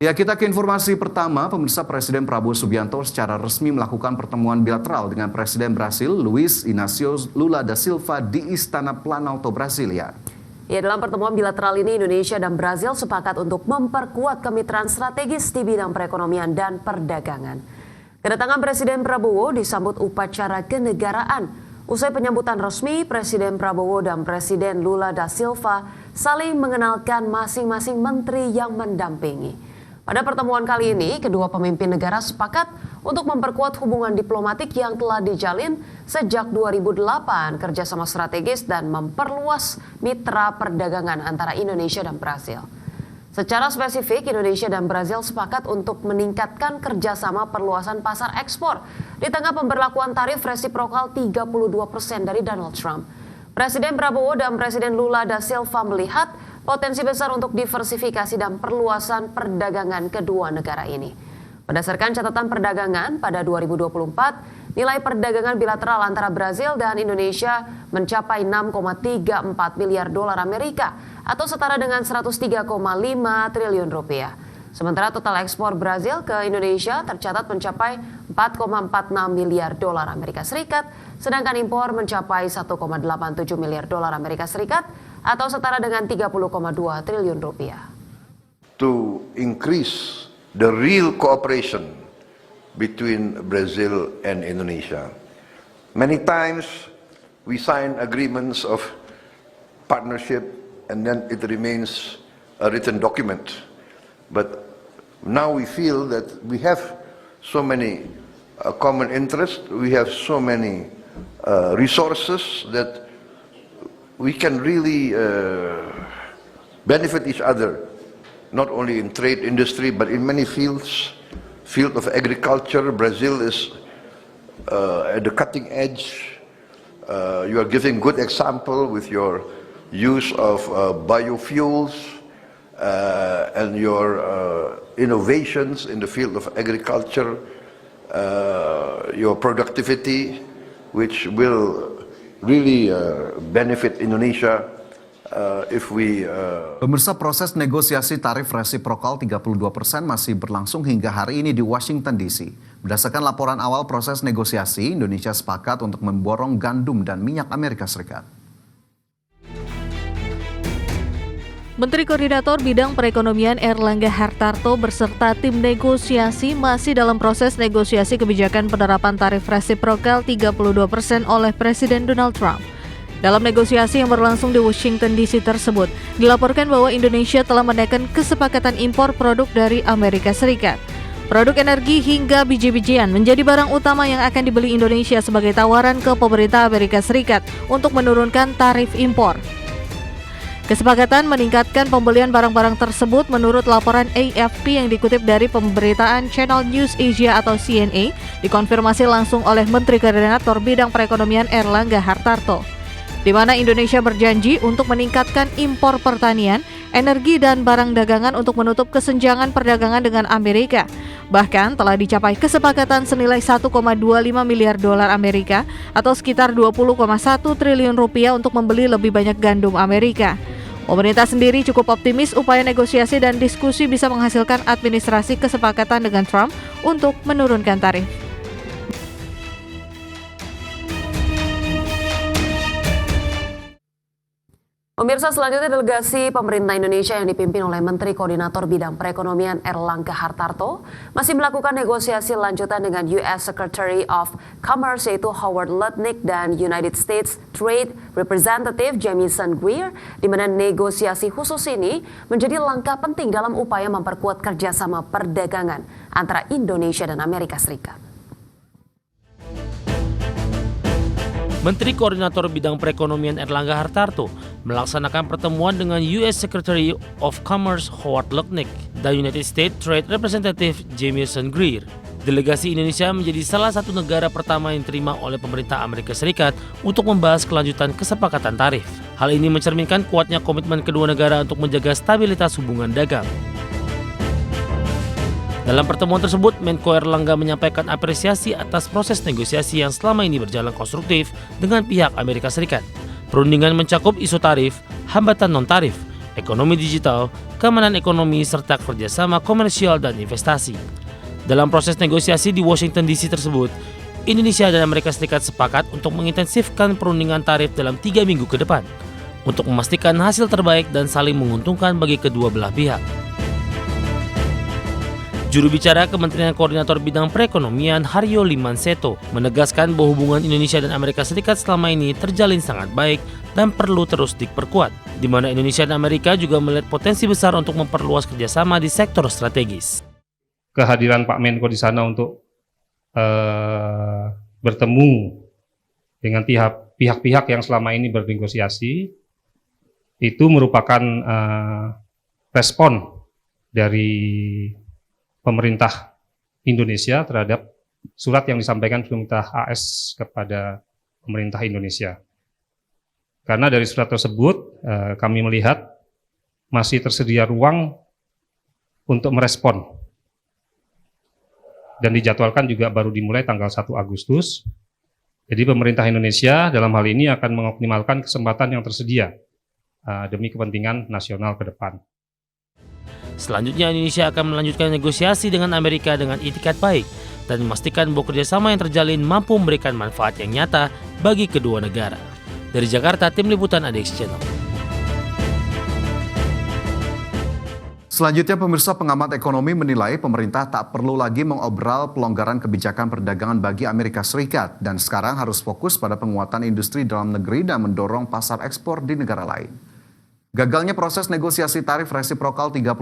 Ya, kita ke informasi pertama. Pemirsa, Presiden Prabowo Subianto secara resmi melakukan pertemuan bilateral dengan Presiden Brasil Luiz Inácio Lula da Silva di Istana Planalto, Brasilia. Ya, dalam pertemuan bilateral ini Indonesia dan Brasil sepakat untuk memperkuat kemitraan strategis di bidang perekonomian dan perdagangan. Kedatangan Presiden Prabowo disambut upacara kenegaraan. Usai penyambutan resmi, Presiden Prabowo dan Presiden Lula da Silva saling mengenalkan masing-masing menteri yang mendampingi. Pada pertemuan kali ini, kedua pemimpin negara sepakat untuk memperkuat hubungan diplomatik yang telah dijalin sejak 2008, kerjasama strategis dan memperluas mitra perdagangan antara Indonesia dan Brasil. Secara spesifik, Indonesia dan Brasil sepakat untuk meningkatkan kerjasama perluasan pasar ekspor di tengah pemberlakuan tarif resiprokal 32% dari Donald Trump. Presiden Prabowo dan Presiden Lula da Silva melihat potensi besar untuk diversifikasi dan perluasan perdagangan kedua negara ini. Berdasarkan catatan perdagangan, pada 2024, nilai perdagangan bilateral antara Brasil dan Indonesia mencapai 6,34 miliar dolar Amerika atau setara dengan 103,5 triliun rupiah. Sementara total ekspor Brasil ke Indonesia tercatat mencapai 4,46 miliar dolar Amerika Serikat, sedangkan impor mencapai 1,87 miliar dolar Amerika Serikat atau setara dengan 30,2 triliun rupiah. To increase the real cooperation between Brazil and Indonesia. Many times we sign agreements of partnership and then it remains a written document. But now we feel that we have so many common interests, we have so many resources that we can really benefit each other, not only in trade industry, but in many fields. Field of agriculture, Brazil is at the cutting edge. You are giving good example with your use of biofuels and your innovations in the field of agriculture, your productivity, which will really benefit Indonesia if we... Pemirsa, proses negosiasi tarif resiprokal 32% masih berlangsung hingga hari ini di Washington DC. Berdasarkan laporan awal proses negosiasi, Indonesia sepakat untuk memborong gandum dan minyak Amerika Serikat. Menteri Koordinator Bidang Perekonomian Erlangga Hartarto berserta tim negosiasi masih dalam proses negosiasi kebijakan penerapan tarif resiprokal 32% oleh Presiden Donald Trump. Dalam negosiasi yang berlangsung di Washington DC tersebut, dilaporkan bahwa Indonesia telah menaikkan kesepakatan impor produk dari Amerika Serikat. Produk energi hingga biji-bijian menjadi barang utama yang akan dibeli Indonesia sebagai tawaran ke pemerintah Amerika Serikat untuk menurunkan tarif impor. Kesepakatan meningkatkan pembelian barang-barang tersebut menurut laporan AFP yang dikutip dari pemberitaan Channel News Asia atau CNA, dikonfirmasi langsung oleh Menteri Koordinator Bidang Perekonomian Erlangga Hartarto, di mana Indonesia berjanji untuk meningkatkan impor pertanian, energi dan barang dagangan untuk menutup kesenjangan perdagangan dengan Amerika. Bahkan telah dicapai kesepakatan senilai 1,25 miliar dolar Amerika atau sekitar 20,1 triliun rupiah untuk membeli lebih banyak gandum Amerika. Pemerintah sendiri cukup optimis upaya negosiasi dan diskusi bisa menghasilkan administrasi kesepakatan dengan Trump untuk menurunkan tarif. Pemirsa, selanjutnya delegasi pemerintah Indonesia yang dipimpin oleh Menteri Koordinator Bidang Perekonomian Erlangga Hartarto masih melakukan negosiasi lanjutan dengan US Secretary of Commerce yaitu Howard Lutnick dan United States Trade Representative Jamieson Greer, di mana negosiasi khusus ini menjadi langkah penting dalam upaya memperkuat kerjasama perdagangan antara Indonesia dan Amerika Serikat. Menteri Koordinator Bidang Perekonomian Erlangga Hartarto melaksanakan pertemuan dengan US Secretary of Commerce Howard Lutnick dan United States Trade Representative Jamieson Greer. Delegasi Indonesia menjadi salah satu negara pertama yang diterima oleh pemerintah Amerika Serikat untuk membahas kelanjutan kesepakatan tarif. Hal ini mencerminkan kuatnya komitmen kedua negara untuk menjaga stabilitas hubungan dagang. Dalam pertemuan tersebut, Menko Erlangga menyampaikan apresiasi atas proses negosiasi yang selama ini berjalan konstruktif dengan pihak Amerika Serikat. Perundingan mencakup isu tarif, hambatan non-tarif, ekonomi digital, keamanan ekonomi, serta kerjasama komersial dan investasi. Dalam proses negosiasi di Washington DC tersebut, Indonesia dan Amerika Serikat sepakat untuk mengintensifkan perundingan tarif dalam 3 minggu ke depan, untuk memastikan hasil terbaik dan saling menguntungkan bagi kedua belah pihak. Juru bicara Kementerian Koordinator Bidang Perekonomian Haryo Limanseto menegaskan bahwa hubungan Indonesia dan Amerika Serikat selama ini terjalin sangat baik dan perlu terus diperkuat, di mana Indonesia dan Amerika juga melihat potensi besar untuk memperluas kerjasama di sektor strategis. Kehadiran Pak Menko di sana untuk bertemu dengan pihak-pihak yang selama ini bernegosiasi itu merupakan respon dari pemerintah Indonesia terhadap surat yang disampaikan pemerintah AS kepada pemerintah Indonesia. Karena dari surat tersebut kami melihat masih tersedia ruang untuk merespon. Dan dijadwalkan juga baru dimulai tanggal 1 Agustus. Jadi pemerintah Indonesia dalam hal ini akan mengoptimalkan kesempatan yang tersedia demi kepentingan nasional ke depan. Selanjutnya, Indonesia akan melanjutkan negosiasi dengan Amerika dengan itikat baik dan memastikan bahwa kerjasama yang terjalin mampu memberikan manfaat yang nyata bagi kedua negara. Dari Jakarta, Tim Liputan ADX Channel. Selanjutnya, pemirsa, pengamat ekonomi menilai pemerintah tak perlu lagi mengobral pelonggaran kebijakan perdagangan bagi Amerika Serikat dan sekarang harus fokus pada penguatan industri dalam negeri dan mendorong pasar ekspor di negara lain. Gagalnya proses negosiasi tarif resiprokal 32%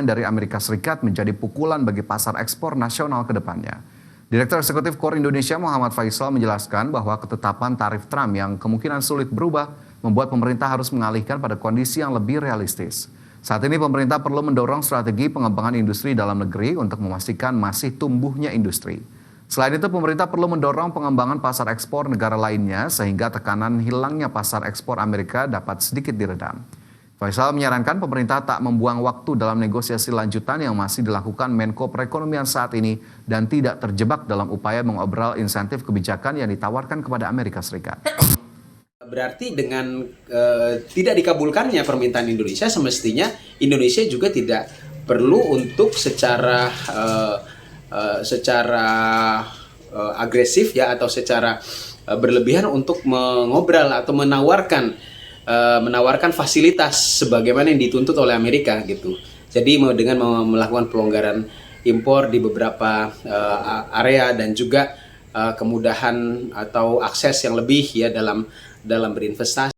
dari Amerika Serikat menjadi pukulan bagi pasar ekspor nasional ke depannya. Direktur Eksekutif KOR Indonesia Muhammad Faisal menjelaskan bahwa ketetapan tarif Trump yang kemungkinan sulit berubah membuat pemerintah harus mengalihkan pada kondisi yang lebih realistis. Saat ini pemerintah perlu mendorong strategi pengembangan industri dalam negeri untuk memastikan masih tumbuhnya industri. Selain itu, pemerintah perlu mendorong pengembangan pasar ekspor negara lainnya sehingga tekanan hilangnya pasar ekspor Amerika dapat sedikit diredam. Faisal menyarankan pemerintah tak membuang waktu dalam negosiasi lanjutan yang masih dilakukan Menko Perekonomian saat ini dan tidak terjebak dalam upaya mengobral insentif kebijakan yang ditawarkan kepada Amerika Serikat. Berarti dengan tidak dikabulkannya permintaan Indonesia, semestinya Indonesia juga tidak perlu untuk secara agresif ya atau secara berlebihan untuk mengobral atau menawarkan fasilitas sebagaimana yang dituntut oleh Amerika gitu. Jadi dengan melakukan pelonggaran impor di beberapa area dan juga kemudahan atau akses yang lebih ya dalam berinvestasi.